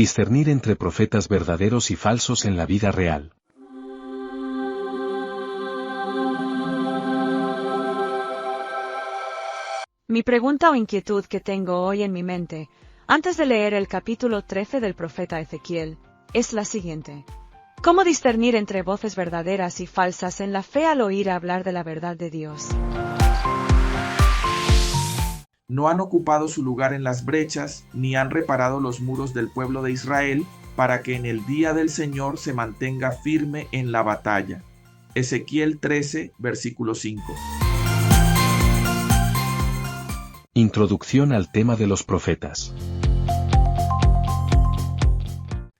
Discernir entre profetas verdaderos y falsos en la vida real. Mi pregunta o inquietud que tengo hoy en mi mente, antes de leer el capítulo 13 del profeta Ezequiel, es la siguiente. ¿Cómo discernir entre voces verdaderas y falsas en la fe al oír hablar de la verdad de Dios? No han ocupado su lugar en las brechas, ni han reparado los muros del pueblo de Israel, para que en el día del Señor se mantenga firme en la batalla. Ezequiel 13, versículo 5. Introducción al tema de los profetas.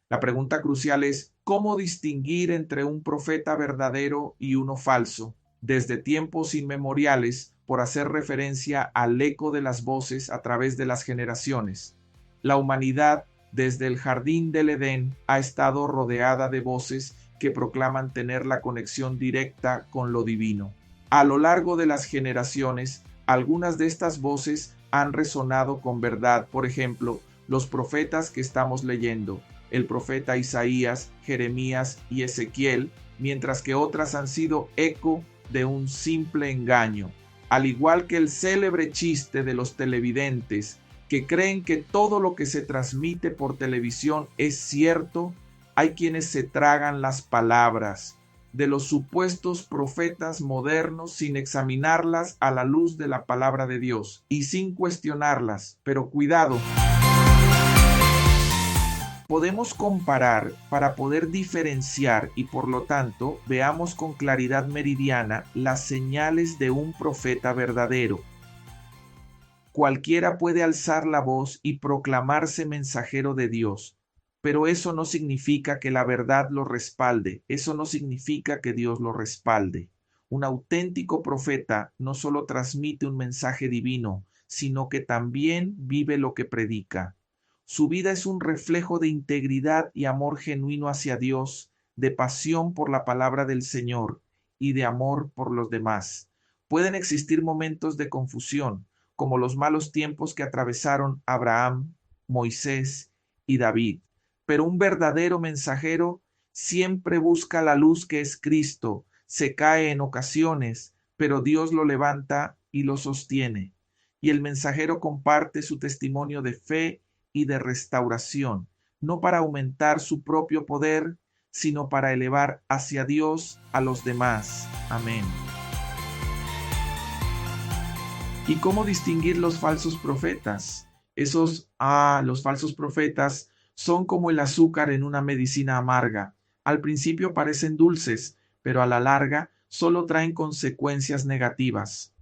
La pregunta crucial es, ¿cómo distinguir entre un profeta verdadero y uno falso? Desde tiempos inmemoriales, por hacer referencia al eco de las voces a través de las generaciones. La humanidad, desde el jardín del Edén, ha estado rodeada de voces que proclaman tener la conexión directa con lo divino. A lo largo de las generaciones, algunas de estas voces han resonado con verdad. Por ejemplo, los profetas que estamos leyendo, el profeta Isaías, Jeremías y Ezequiel, mientras que otras han sido eco de un simple engaño. Al igual que el célebre chiste de los televidentes que creen que todo lo que se transmite por televisión es cierto, hay quienes se tragan las palabras de los supuestos profetas modernos sin examinarlas a la luz de la palabra de Dios y sin cuestionarlas. Pero cuidado. Podemos comparar para poder diferenciar y por lo tanto veamos con claridad meridiana las señales de un profeta verdadero. Cualquiera puede alzar la voz y proclamarse mensajero de Dios, pero eso no significa que la verdad lo respalde, eso no significa que Dios lo respalde. Un auténtico profeta no solo transmite un mensaje divino, sino que también vive lo que predica. Su vida es un reflejo de integridad y amor genuino hacia Dios, de pasión por la palabra del Señor y de amor por los demás. Pueden existir momentos de confusión, como los malos tiempos que atravesaron Abraham, Moisés y David. Pero un verdadero mensajero siempre busca la luz que es Cristo, se cae en ocasiones, pero Dios lo levanta y lo sostiene. Y el mensajero comparte su testimonio de fe y de restauración, no para aumentar su propio poder, sino para elevar hacia Dios a los demás. Amén. ¿Y cómo distinguir los falsos profetas? Los falsos profetas son como el azúcar en una medicina amarga. Al principio parecen dulces, pero a la larga solo traen consecuencias negativas.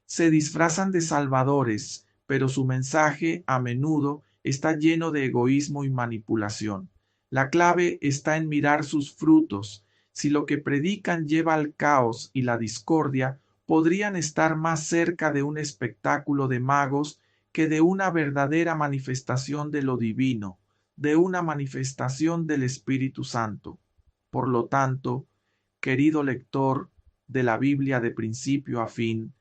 Se disfrazan de salvadores, pero su mensaje a menudo está lleno de egoísmo y manipulación. La clave está en mirar sus frutos. Si lo que predican lleva al caos y la discordia, podrían estar más cerca de un espectáculo de magos que de una verdadera manifestación de lo divino, de una manifestación del Espíritu Santo. Por lo tanto, querido lector de la Biblia de principio a fin,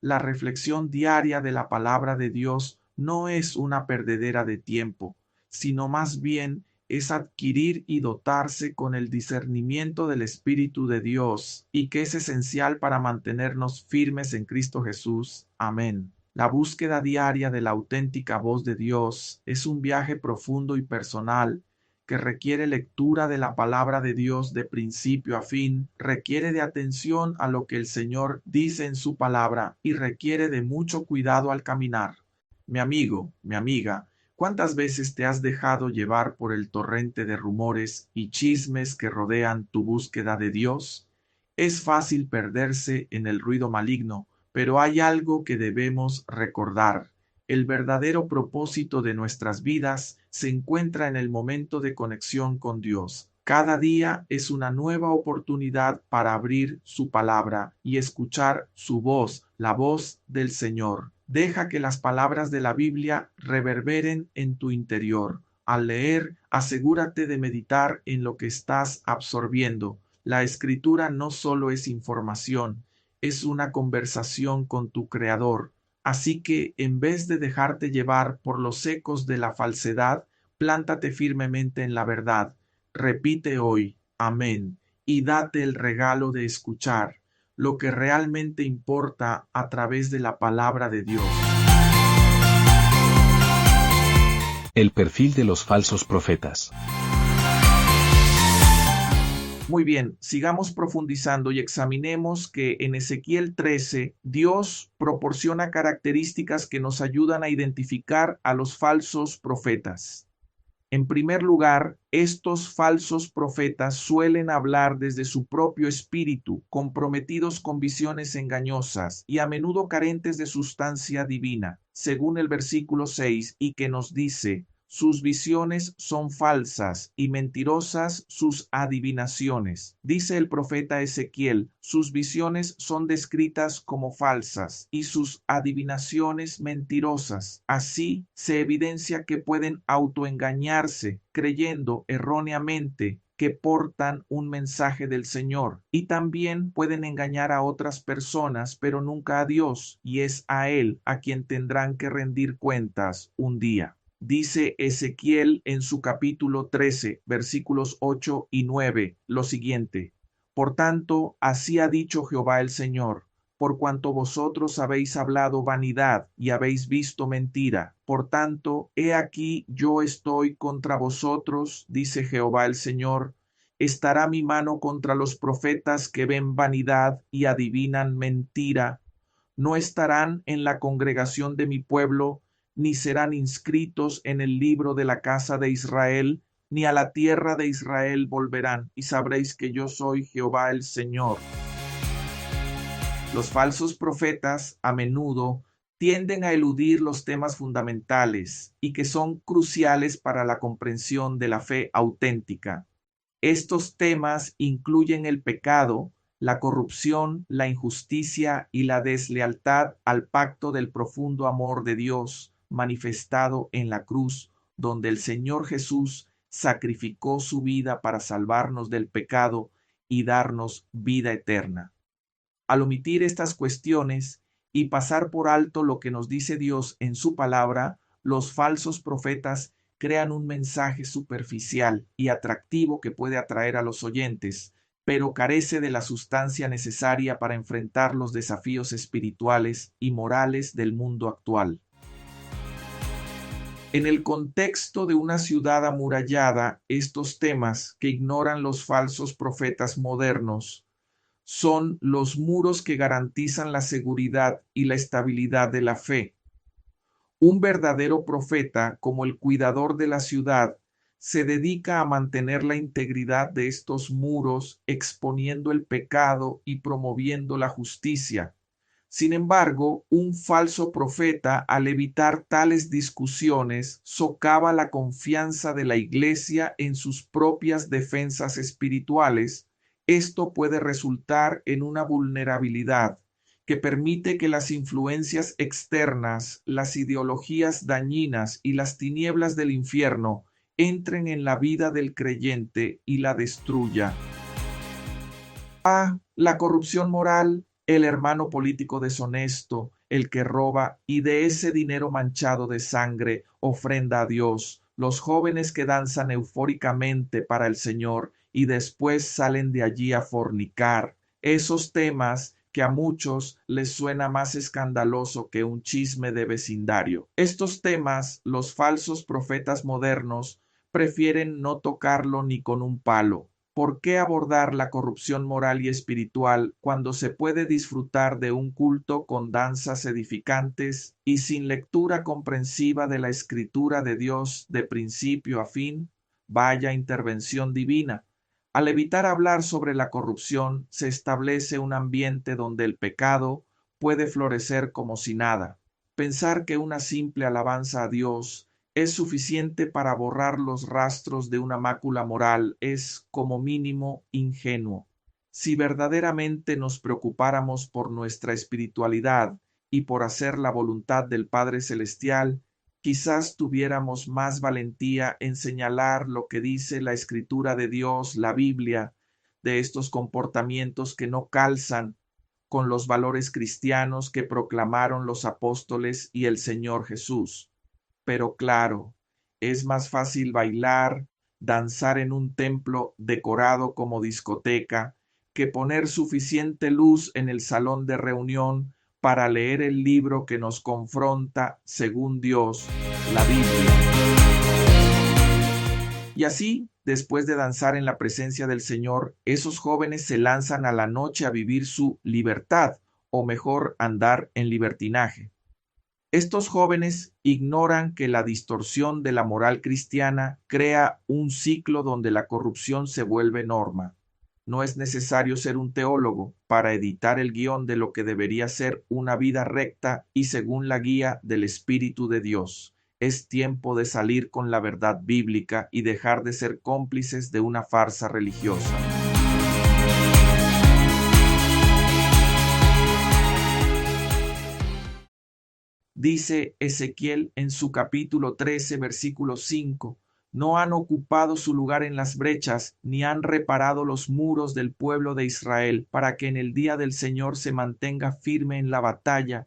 la reflexión diaria de la palabra de Dios no es una perdedera de tiempo, sino más bien es adquirir y dotarse con el discernimiento del Espíritu de Dios y que es esencial para mantenernos firmes en Cristo Jesús. Amén. La búsqueda diaria de la auténtica voz de Dios es un viaje profundo y personal que requiere lectura de la palabra de Dios de principio a fin, requiere de atención a lo que el Señor dice en su palabra y requiere de mucho cuidado al caminar. Mi amigo, mi amiga, ¿cuántas veces te has dejado llevar por el torrente de rumores y chismes que rodean tu búsqueda de Dios? Es fácil perderse en el ruido maligno, pero hay algo que debemos recordar. El verdadero propósito de nuestras vidas se encuentra en el momento de conexión con Dios. Cada día es una nueva oportunidad para abrir su palabra y escuchar su voz, la voz del Señor. Deja que las palabras de la Biblia reverberen en tu interior. Al leer, asegúrate de meditar en lo que estás absorbiendo. La Escritura no solo es información, es una conversación con tu Creador. Así que, en vez de dejarte llevar por los ecos de la falsedad, Plántate firmemente en la verdad. Repite hoy, amén, y date el regalo de escuchar lo que realmente importa a través de la palabra de Dios. El perfil de los falsos profetas. Muy bien, sigamos profundizando y examinemos que en Ezequiel 13 Dios proporciona características que nos ayudan a identificar a los falsos profetas. En primer lugar, estos falsos profetas suelen hablar desde su propio espíritu, comprometidos con visiones engañosas y a menudo carentes de sustancia divina, según el versículo 6, y que nos dice: sus visiones son falsas y mentirosas sus adivinaciones. Dice el profeta Ezequiel, sus visiones son descritas como falsas y sus adivinaciones mentirosas. Así se evidencia que pueden autoengañarse, creyendo erróneamente que portan un mensaje del Señor, y también pueden engañar a otras personas, pero nunca a Dios, y es a Él a quien tendrán que rendir cuentas un día. Dice Ezequiel en su capítulo 13, versículos 8 y 9, lo siguiente: por tanto, así ha dicho Jehová el Señor, por cuanto vosotros habéis hablado vanidad y habéis visto mentira. Por tanto, he aquí yo estoy contra vosotros, dice Jehová el Señor. Estará mi mano contra los profetas que ven vanidad y adivinan mentira. No estarán en la congregación de mi pueblo, ni serán inscritos en el libro de la casa de Israel, ni a la tierra de Israel volverán, y sabréis que yo soy Jehová el Señor. Los falsos profetas a menudo tienden a eludir los temas fundamentales y que son cruciales para la comprensión de la fe auténtica. Estos temas incluyen el pecado, la corrupción, la injusticia y la deslealtad al pacto del profundo amor de Dios manifestado en la cruz, donde el Señor Jesús sacrificó su vida para salvarnos del pecado y darnos vida eterna. Al omitir estas cuestiones y pasar por alto lo que nos dice Dios en su palabra, los falsos profetas crean un mensaje superficial y atractivo que puede atraer a los oyentes, pero carece de la sustancia necesaria para enfrentar los desafíos espirituales y morales del mundo actual. En el contexto de una ciudad amurallada, estos temas que ignoran los falsos profetas modernos son los muros que garantizan la seguridad y la estabilidad de la fe. Un verdadero profeta, como el cuidador de la ciudad, se dedica a mantener la integridad de estos muros, exponiendo el pecado y promoviendo la justicia. Sin embargo, un falso profeta, al evitar tales discusiones, socava la confianza de la Iglesia en sus propias defensas espirituales. Esto puede resultar en una vulnerabilidad que permite que las influencias externas, las ideologías dañinas y las tinieblas del infierno entren en la vida del creyente y la destruya. La corrupción moral, el hermano político deshonesto, el que roba y de ese dinero manchado de sangre ofrenda a Dios, los jóvenes que danzan eufóricamente para el Señor y después salen de allí a fornicar. Esos temas que a muchos les suena más escandaloso que un chisme de vecindario. Estos temas, los falsos profetas modernos prefieren no tocarlo ni con un palo. ¿Por qué abordar la corrupción moral y espiritual cuando se puede disfrutar de un culto con danzas edificantes y sin lectura comprensiva de la escritura de Dios de principio a fin? Vaya intervención divina. Al evitar hablar sobre la corrupción, se establece un ambiente donde el pecado puede florecer como si nada. Pensar que una simple alabanza a Dios es suficiente para borrar los rastros de una mácula moral es, como mínimo, ingenuo. Si verdaderamente nos preocupáramos por nuestra espiritualidad y por hacer la voluntad del Padre Celestial, quizás tuviéramos más valentía en señalar lo que dice la Escritura de Dios, la Biblia, de estos comportamientos que no calzan con los valores cristianos que proclamaron los apóstoles y el Señor Jesús. Pero claro, es más fácil bailar, danzar en un templo decorado como discoteca, que poner suficiente luz en el salón de reunión para leer el libro que nos confronta, según Dios, la Biblia. Y así, después de danzar en la presencia del Señor, esos jóvenes se lanzan a la noche a vivir su libertad, o mejor, andar en libertinaje. Estos jóvenes ignoran que la distorsión de la moral cristiana crea un ciclo donde la corrupción se vuelve norma. No es necesario ser un teólogo para editar el guión de lo que debería ser una vida recta y según la guía del Espíritu de Dios. Es tiempo de salir con la verdad bíblica y dejar de ser cómplices de una farsa religiosa. Dice Ezequiel en su capítulo 13, versículo 5, no han ocupado su lugar en las brechas, ni han reparado los muros del pueblo de Israel, para que en el día del Señor se mantenga firme en la batalla.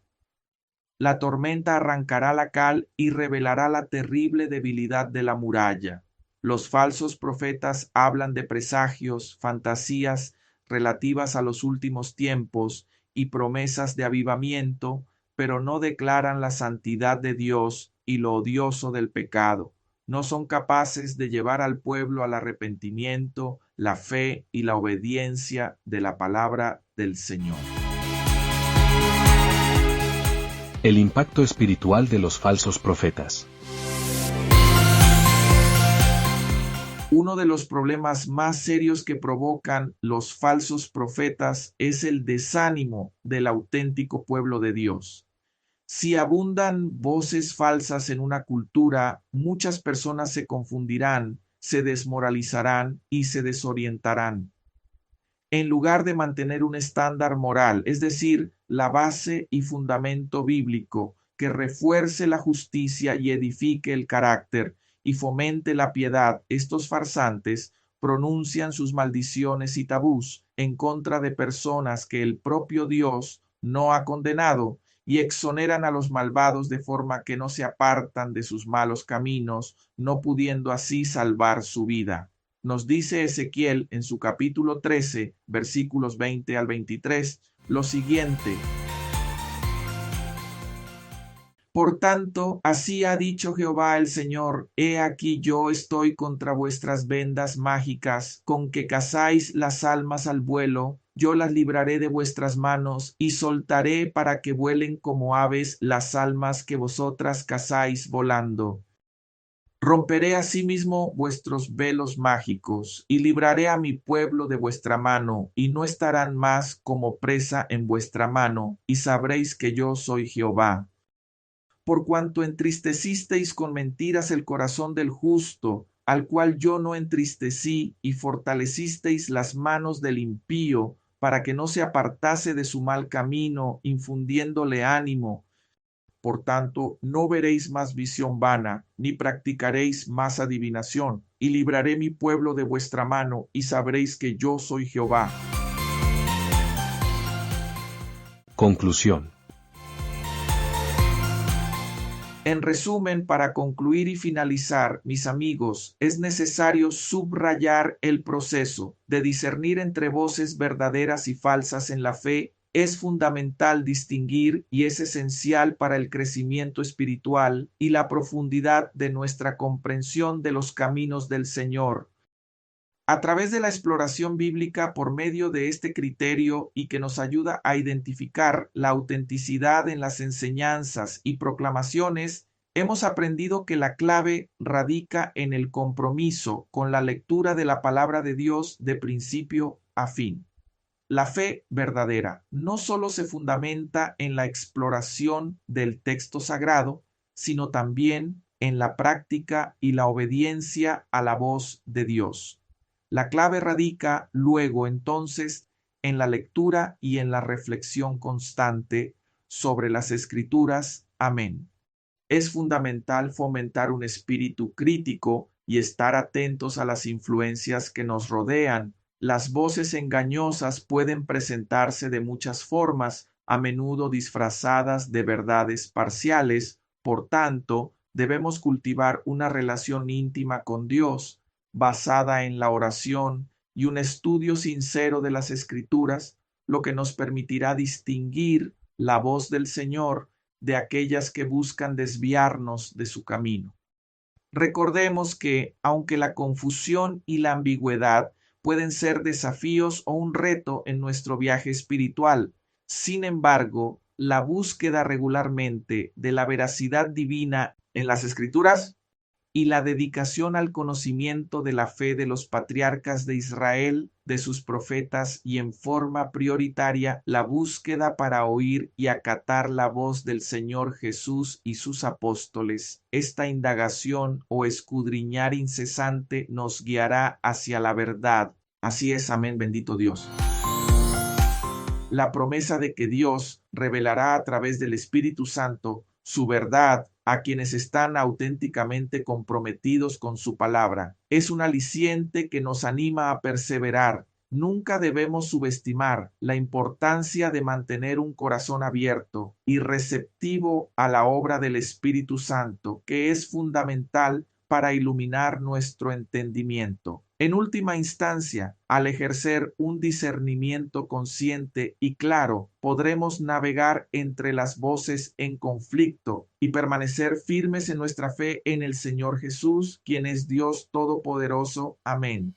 La tormenta arrancará la cal y revelará la terrible debilidad de la muralla. Los falsos profetas hablan de presagios, fantasías relativas a los últimos tiempos y promesas de avivamiento, pero no declaran la santidad de Dios y lo odioso del pecado. No son capaces de llevar al pueblo al arrepentimiento, la fe y la obediencia de la palabra del Señor. El impacto espiritual de los falsos profetas. Uno de los problemas más serios que provocan los falsos profetas es el desánimo del auténtico pueblo de Dios. Si abundan voces falsas en una cultura, muchas personas se confundirán, se desmoralizarán y se desorientarán. En lugar de mantener un estándar moral, es decir, la base y fundamento bíblico que refuerce la justicia y edifique el carácter y fomente la piedad, estos farsantes pronuncian sus maldiciones y tabús en contra de personas que el propio Dios no ha condenado y exoneran a los malvados de forma que no se apartan de sus malos caminos, no pudiendo así salvar su vida. Nos dice Ezequiel en su capítulo 13, versículos 20 al 23, lo siguiente. Por tanto, así ha dicho Jehová el Señor, he aquí yo estoy contra vuestras vendas mágicas, con que cazáis las almas al vuelo, yo las libraré de vuestras manos, y soltaré para que vuelen como aves las almas que vosotras cazáis volando. Romperé asimismo vuestros velos mágicos, y libraré a mi pueblo de vuestra mano, y no estarán más como presa en vuestra mano, y sabréis que yo soy Jehová. Por cuanto entristecisteis con mentiras el corazón del justo, al cual yo no entristecí, y fortalecisteis las manos del impío, para que no se apartase de su mal camino, infundiéndole ánimo. Por tanto, no veréis más visión vana, ni practicaréis más adivinación, y libraré mi pueblo de vuestra mano, y sabréis que yo soy Jehová. Conclusión. En resumen, para concluir y finalizar, mis amigos, es necesario subrayar el proceso de discernir entre voces verdaderas y falsas en la fe. Es fundamental distinguir y es esencial para el crecimiento espiritual y la profundidad de nuestra comprensión de los caminos del Señor. A través de la exploración bíblica por medio de este criterio y que nos ayuda a identificar la autenticidad en las enseñanzas y proclamaciones, hemos aprendido que la clave radica en el compromiso con la lectura de la palabra de Dios de principio a fin. La fe verdadera no solo se fundamenta en la exploración del texto sagrado, sino también en la práctica y la obediencia a la voz de Dios. La clave radica luego entonces en la lectura y en la reflexión constante sobre las Escrituras. Amén. Es fundamental fomentar un espíritu crítico y estar atentos a las influencias que nos rodean. Las voces engañosas pueden presentarse de muchas formas, a menudo disfrazadas de verdades parciales. Por tanto, Debemos cultivar una relación íntima con Dios, basada en la oración y un estudio sincero de las Escrituras, lo que nos permitirá distinguir la voz del Señor de aquellas que buscan desviarnos de su camino. Recordemos que, aunque la confusión y la ambigüedad pueden ser desafíos o un reto en nuestro viaje espiritual, sin embargo, la búsqueda regularmente de la veracidad divina en las Escrituras y la dedicación al conocimiento de la fe de los patriarcas de Israel, de sus profetas y en forma prioritaria la búsqueda para oír y acatar la voz del Señor Jesús y sus apóstoles. Esta indagación o escudriñar incesante nos guiará hacia la verdad. Así es, amén, bendito Dios. La promesa de que Dios revelará a través del Espíritu Santo su verdad a quienes están auténticamente comprometidos con su palabra. Es un aliciente que nos anima a perseverar. Nunca debemos subestimar la importancia de mantener un corazón abierto y receptivo a la obra del Espíritu Santo, que es fundamental para iluminar nuestro entendimiento. En última instancia, al ejercer un discernimiento consciente y claro, podremos navegar entre las voces en conflicto y permanecer firmes en nuestra fe en el Señor Jesús, quien es Dios Todopoderoso. Amén.